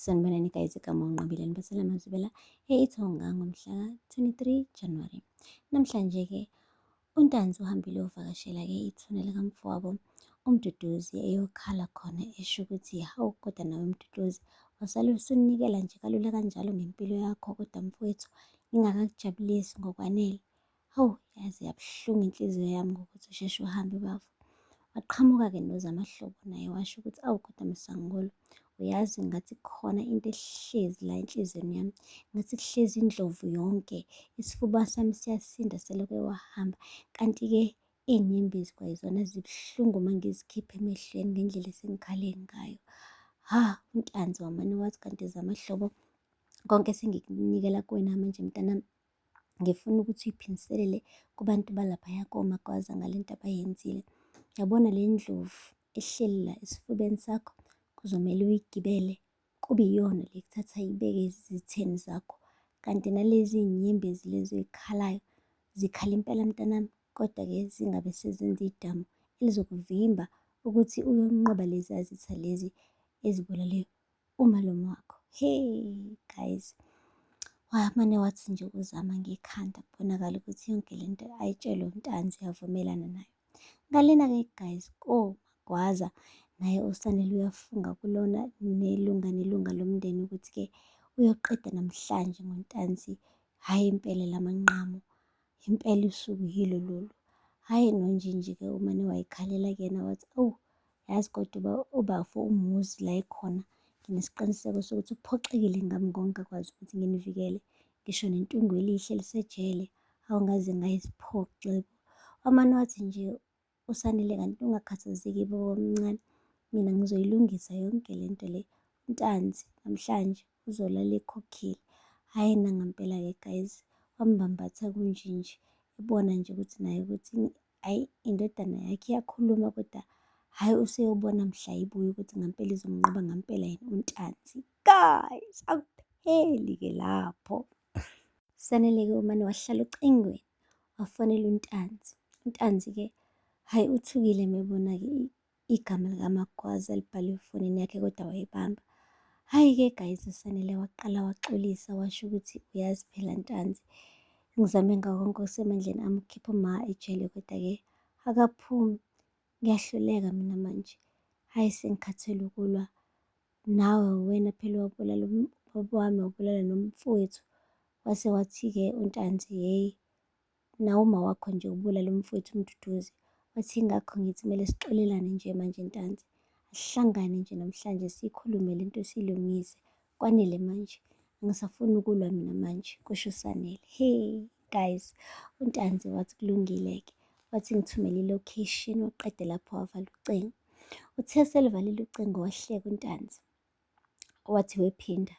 Sanibonani guys, igama uNqabileni Basela Mazibela eIthonga ngomhla ka-23 January. Namhlanje-ke uNtanzi uhambile uvakashela-ke ithuna likamfowabo uMduduzi eyokhala khona esho ukuthi hawu kodwa nawe Mduduzi wasale usunikela nje kalula kanjalo ngempilo yakho, kodwa mfowethu ngingakakujabulisi ngokwanele. Hawu yazi yabuhlungu inhliziyo yami ngokuthi usheshe uhambe bafu. Waqhamuka-ke noZamahlobo naye washo ukuthi awu kodwa Msangolo, uyazi ngathi khona into ehlezi la enhliziyweni yami, ngathi kuhlezi indlovu yonke, isifuba sami siyasinda selokhe wahamba. Kanti-ke iy'nyembezi kwayizona zibuhlungu uma ngizikhipha emehlweni ngendlela esengikhale ngayo. uNtanzi wamane wathi kanti Zamahlobo, konke sengikunikela kuwena manje mntanami, ngifuna ukuthi uyiphiniselele kubantu balaphaya koMagwaza ngale nto abayenzile. Yabona le ndlovu ehleli la esifubeni sakho, kuzomele uyigibele kube iyona le kuthatha ibeke ezitheni zakho. Kanti nalezi iy'nyembezi lezi ey'khalayo zikhala impela mntanami, kodwa-ke zingabe sezenza idamu elizokuvimba ukuthi uyonqoba lezi zitha lezi ezibulale umalume wakho. Hey guys, wamane wathi nje uzama ngekhanda kubonakala ukuthi yonke le nto ayitshelwe uNtanzi yavumelana nayo. Ngalena-ke guys, koMagwaza naye uSanele uyafunga kulona nelunga lomndeni ukuthi-ke uyoqeda namhlanje ngoNtanzi. Hhayi impela lamanqamu, impela usuku yilo lolu. Hhayi Nonjinji-ke umane wayikhalela kuyena wathi, awu yazi kodwa uBafo umuzi la ekhona, nginesiqiniseko sokuthi uphoxekile ngami konke akwazi ukuthi nginivikele, ngisho nentungu elihle lisejele, awungaze ngayisiphoxe. Wamane wathi nje uSanele, kanti ungakhathazeki baba omncane, mina ngizoyilungisa yonke le nto le. uNtanzi namhlanje uzolala ekhokhile. Hhayi nangampela-ke guys, wambambatha kuNjinji ebona nje ukuthi naye ukuthi hhayi indodana yakhe iyakhuluma, kodwa hhayi useyobona mhla ibuya ukuthi ngampela izomnqoba ngampela yini uNtanzi. Guys, akupheli-ke lapho. uSanele-ke umane wahlala ocingweni wafonela uNtanzi. uNtanzi-ke hhayi uthukile mebona-ke igama likaMagwaza libhaliwe efonini yakhe, kodwa wayibamba. Hhayi-ke guys, uSanele waqala waxolisa washo ukuthi uyazi phela Ntanzi, ngizame ngako konke okusemandleni ami ukukhipha uma ejele, kodwa-ke akaphumi. Ngiyahluleka mina manje, hhayi sengikhathele ukulwa nawe, wena phela wabulala ubaba wami, wabulala nomfowethu. Wase wathi-ke uNtanzi, hheyi nawe uma wakho nje ubulala umfowethu uMduduzi. Wathi ingakho ngithi kumele sixolelane nje manje Ntanzi, asihlangane nje namhlanje siyikhulume le nto siyilungise, kwanele manje, angisafuni ukulwa mina manje, kusho uSanele. Hey guys, uNtanzi wathi kulungile-ke, wathi ngithumele i-location, waqeda lapho wavala ucingo. Uthe eselivalile ucingo wahleka uNtanzi, wathi wephinda,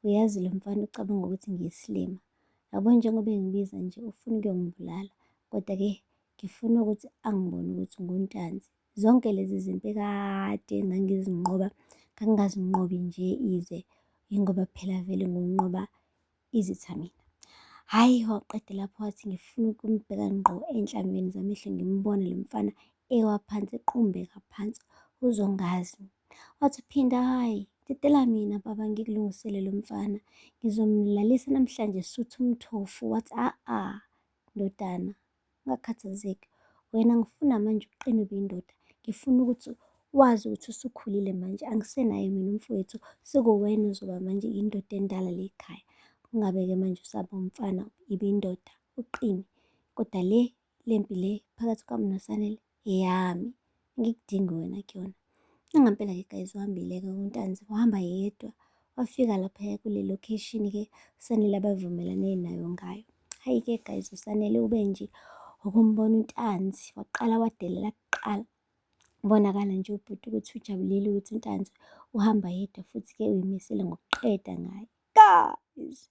uyazi lo mfana ucabanga ukuthi ngiyisilima, yabo njengoba engibiza nje ufuna ukuyongibulala, kodwa-ke ngifuna ukuthi angibone ukuthi nguNtanzi. Zonke lezi zinto ekade engangizinqoba, ngangingazinqobi nje ize yingoba phela vele ngunqoba izitha mina. Hhayi waqeda lapho wathi ngifuna ukumbheka ngqo ey'nhlamvini zamehlo ngimbone lo mfana ewaphansi equmbeka phansi, uzongazi. Wathi uphinda, hhayi tetela mina baba ngikulungisele lo mfana, ngizomlalisa namhlanje sutha umthofu. Wathi ndodana ungakhathazeki, wena ngifuna manje uqine ube indoda, ngifuna ukuthi wazi ukuthi usukhulile manje, angisenaye mina umfowethu, sekuwena ozoba manje indoda endala le ekhaya. Ungabe-ke manje usaba umfana, ibe indoda uqine, kodwa le mpi le phakathi kwami noSanele eyami, ngikudingi wena kuyona. Nangampela-ke guys, uhambile-ke uNtanzi, wahamba yedwa wafika laphaya kule location-ke uSanele abavumelane nayo ngayo. Hhayi-ke guys, uSanele ube nje ukumbona uNtanzi waqala wadelela kuqala, kubonakala nje ubhuti ukuthi ujabulile ukuthi uNtanzi uhamba yedwa, futhi-ke uy'misele ngokuqeda ngayo. Guys,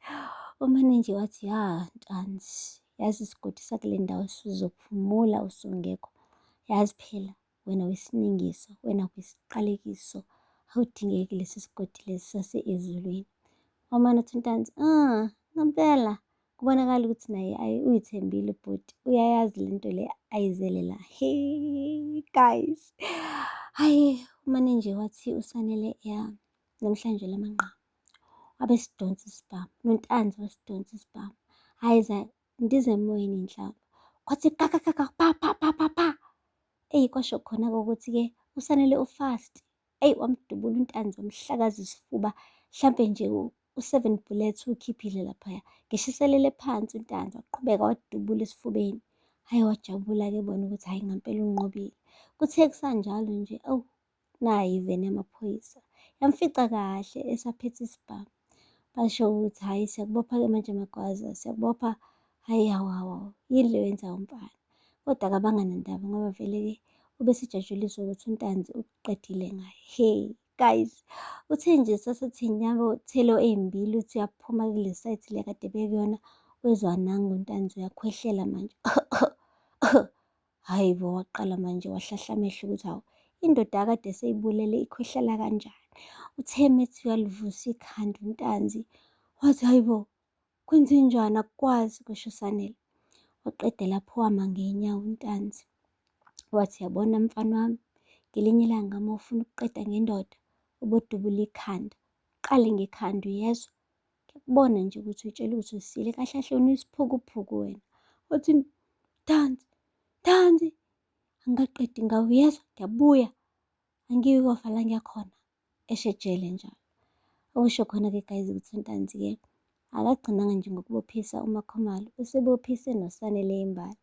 umane nje wathi Ntanzi, yazi isigodi sakule ndawo sizophumula usungekho, yazi phela wena wesiningiso, wena wesiqalekiso, awudingeki lesi sigodi lesi sase-ezulwini. Wamane uthi uNtanzi, ngampela kubonakala ukuthi naye uyithembile ubhuti, uyayazi le nto le ayizele la. Hey guys, hhayi umane nje wathi uSanele, namhlanje lamanqamu. abesidonsa isibhamu, noNtanzi wesidonsa isibhamu. Hhayi ndize emoyeni inhlamba. Kwathi kakakaka pha pha pha pha pha. Eyi kwasho khona-ke ukuthi-ke uSanele ufast. Eyi wamdubula uNtanzi wamhlakaza isifuba. Hlampe nje u7 bullets ukhiphile laphaya. Ngisho eselele phansi uNtanzi waqhubeka wadubula esifubeni. Hhayi wajabula-ke ebona ukuthi hhayi ngampela unqobile. Kuthe kusanjalo nje, awu nayi iveni yamaphoyisa. Yamfica kahle esaphethe isibhamu. Basho ukuthi hhayi siyakubopha-ke manje Magwaza, siyakubopha. Hhayi hawu hawu hawu, yini le oyenzayo mfana? Kodwa-ke abanganandaba ngoba vele-ke ubesijatshuliswa ukuthi uNtanzi ukuqedile ngaye. Hey guys, uthe nje sasethi inyathelo ey'mbili uthi uyaphuma kule sayithi le kade bekuyona, wezwa nangu uNtanzi uyakhwehlela manje. Hhayi bo, waqala manje wahlahla amehlo ukuthi hawu, indoda akade eseyibulele ikhwehlela kanjani. Uthe methi uyalivusa ikhanda uNtanzi wathi hhayi bo, kwenzenjani akukwazi kusho uSanele. Waqeda lapho wama ngey'nyawo uNtanzi. Wathi yabona mfana wami, ngelinye ilanga uma ufuna ukuqeda ngendoda, ubodubula ikhanda. Uqale ngekhanda uyezwa. Ngiyakubona nje ukuthi uyitshela ukuthi usile kahle kahle wena uyisiphukuphuku wena. Wathi Tanzi, angikaqedi ngawe uyezwa, ngiyabuya. Angiyi kofa la ngiyakhona. Eshejele njalo. Okusho khona-ke guys ukuthi uNtanzi-ke akagcinanga nje ngokubophisa uMakhomalo, usebophise noSanele imbala.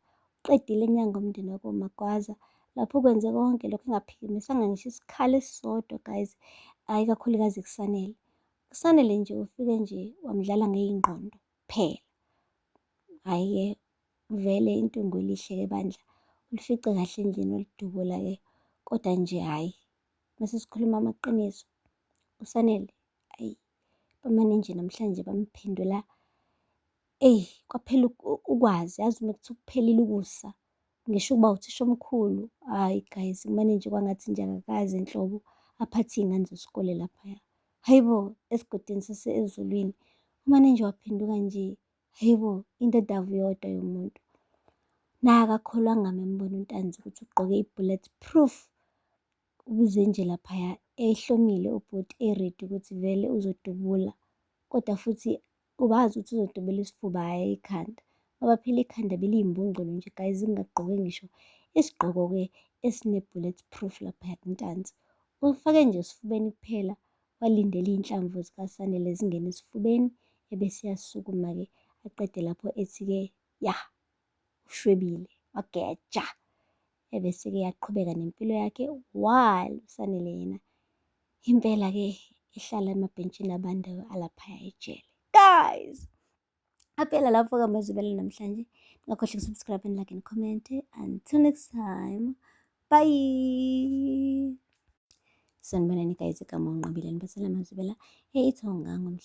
Uqedile enyanga umndeni wakoMagwaza. Lapho kwenze konke lokho engaphikimisanga ngisho isikhala esisodwa guys. Hhayi kakhulukazi kuSanele. USanele nje ufike nje wamdlala ngey'ngqondo kuphela. Hhayi-ke vele intungo elihle-ke bandla. Ulifice kahle endlini walidubula-ke. Kodwa nje hhayi, mase sikhuluma amaqiniso, uSanele ayi bamane nje namhlanje bamphendula. Eyi kwaphela ukwazi, yazi uma kuthiwa kuphelile ukusa. Ngisho ukuba uthisha omkhulu, hhayi guys, kumane nje kwangathi nje akakaze nhlobo aphathe iy'ngane zesikole laphaya. Hhayi bo, esigodini sase-Ezulwini, umane nje waphenduka nje, hhayi bo, indodava yodwa yomuntu. Nakakholwanga membona uNtanzi ukuthi ugqoke i-bullet proof. Ubuze nje laphaya ehlomile ubhuti eredi ukuthi vele uzodubula. Kodwa futhi ubazi ukuthi uzodubula isifuba hhayi ikhanda. Ngoba phela ikhanda beliyimbungculo nje guys, ngingagqoke ngisho isigqoko-ke esine-bullet proof laphaya kuNtanzi. Ufake nje esifubeni kuphela, walindela iy'nhlamvu zikaSanele zingene esifubeni, ebese eyasukuma-ke aqede lapho ethi-ke ya, ushwebile, wageja. Ebese-ke yaqhubeka nempilo yakhe while uSanele yena impela-ke ehlala emabhentshini abandayo alaphaya ejele. Guys, aphela lapho-ke amazwibela namhlanje. Ngakhohlwa ukusubscribe and like and comment. Until next time, bye. Sanibonani guys, igama uNqabileni Basela Mazwibela. Hey, ithonga ngomhla